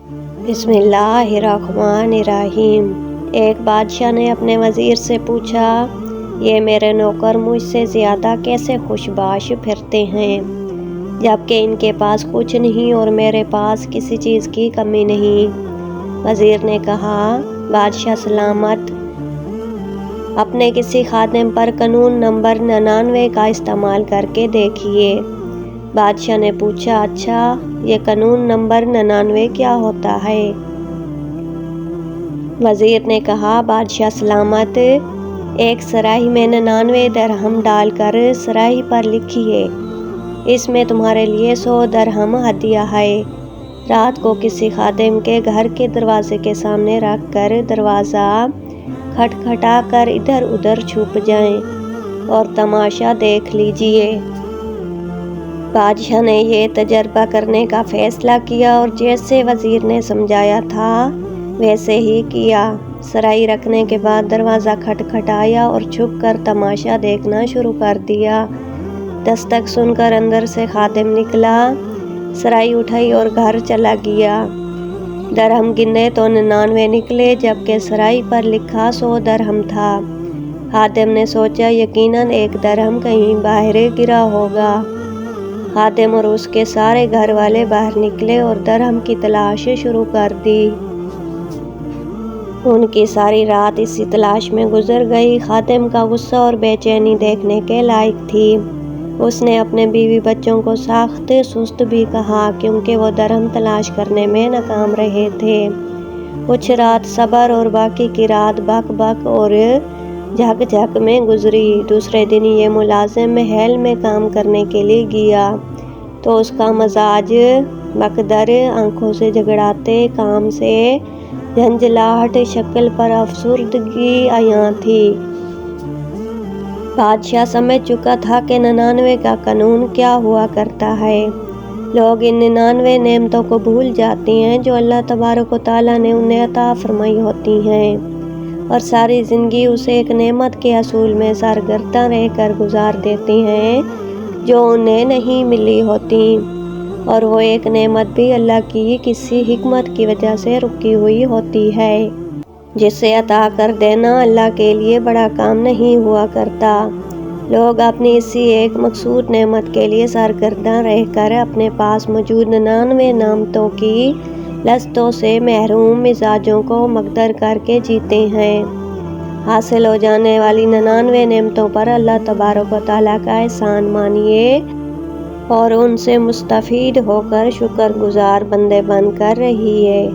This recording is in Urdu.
بسم اللہ الرحمن الرحیم۔ ایک بادشاہ نے اپنے وزیر سے پوچھا، یہ میرے نوکر مجھ سے زیادہ کیسے خوش باش پھرتے ہیں، جبکہ ان کے پاس کچھ نہیں اور میرے پاس کسی چیز کی کمی نہیں۔ وزیر نے کہا، بادشاہ سلامت، اپنے کسی خادم پر قانون نمبر 99 کا استعمال کر کے دیکھیے۔ بادشاہ نے پوچھا، اچھا، یہ قانون نمبر 99 کیا ہوتا ہے؟ وزیر نے کہا، بادشاہ سلامت، ایک صراحی میں 99 درہم ڈال کر صراحی پر لکھیے، اس میں تمہارے لیے 100 درہم ہدیہ ہے۔ رات کو کسی خادم کے گھر کے دروازے کے سامنے رکھ کر دروازہ کھٹکھٹا کر ادھر ادھر چھپ جائیں اور تماشا دیکھ لیجیے۔ بادشاہ نے یہ تجربہ کرنے کا فیصلہ کیا اور جیسے وزیر نے سمجھایا تھا ویسے ہی کیا۔ صراحی رکھنے کے بعد دروازہ کھٹکھٹایا اور چھپ کر تماشا دیکھنا شروع کر دیا۔ دستک سن کر اندر سے خادم نکلا، صراحی اٹھائی اور گھر چلا گیا۔ درہم گنے تو 99 نکلے، جبکہ صراحی پر لکھا 100 درہم تھا۔ خادم نے سوچا، یقیناً ایک درہم کہیں باہر گرا ہوگا۔ خادم اور اس کے سارے گھر والے باہر نکلے اور درہم کی تلاش شروع کر دی۔ ان کی ساری رات اسی تلاش میں گزر گئی۔ خادم کا غصہ اور بے چینی دیکھنے کے لائق تھی۔ اس نے اپنے بیوی بچوں کو سخت سست بھی کہا، کیونکہ وہ درہم تلاش کرنے میں ناکام رہے تھے۔ کچھ رات صبر اور باقی کی رات بک بک اور جھک جھک میں گزری۔ دوسرے دن یہ ملازم محل میں کام کرنے کے لیے گیا تو اس کا مزاج مکدر، آنکھوں سے جھگڑاتے، کام سے جھنجھلاہٹ، شکل پر افسردگی عیاں تھی۔ بادشاہ سمجھ چکا تھا کہ 99 کا قانون کیا ہوا کرتا ہے۔ لوگ ان 99 نعمتوں کو بھول جاتے ہیں جو اللہ تبارک و تعالیٰ نے انہیں عطا فرمائی ہوتی ہیں، اور ساری زندگی اس ایک نعمت کے حصول میں سرگرداں رہ کر گزار دیتے ہیں جو انہیں نہیں ملی ہوتی، اور وہ ایک نعمت بھی اللہ کی کسی حکمت کی وجہ سے رکی ہوئی ہوتی ہے، جسے عطا کر دینا اللہ کے لیے بڑا کام نہیں ہوا کرتا۔ لوگ اپنی اسی ایک مخصوص نعمت کے لیے سرگرداں رہ کر اپنے پاس موجود 99 نعمتوں کی لذتوں سے محروم مزاجوں کو مکدر کر کے جیتے ہیں۔ حاصل ہو جانے والی 99 نعمتوں پر اللہ تبارک و تعالیٰ کا احسان مانیے اور ان سے مستفید ہو کر شکر گزار بندے بن کر رہیے۔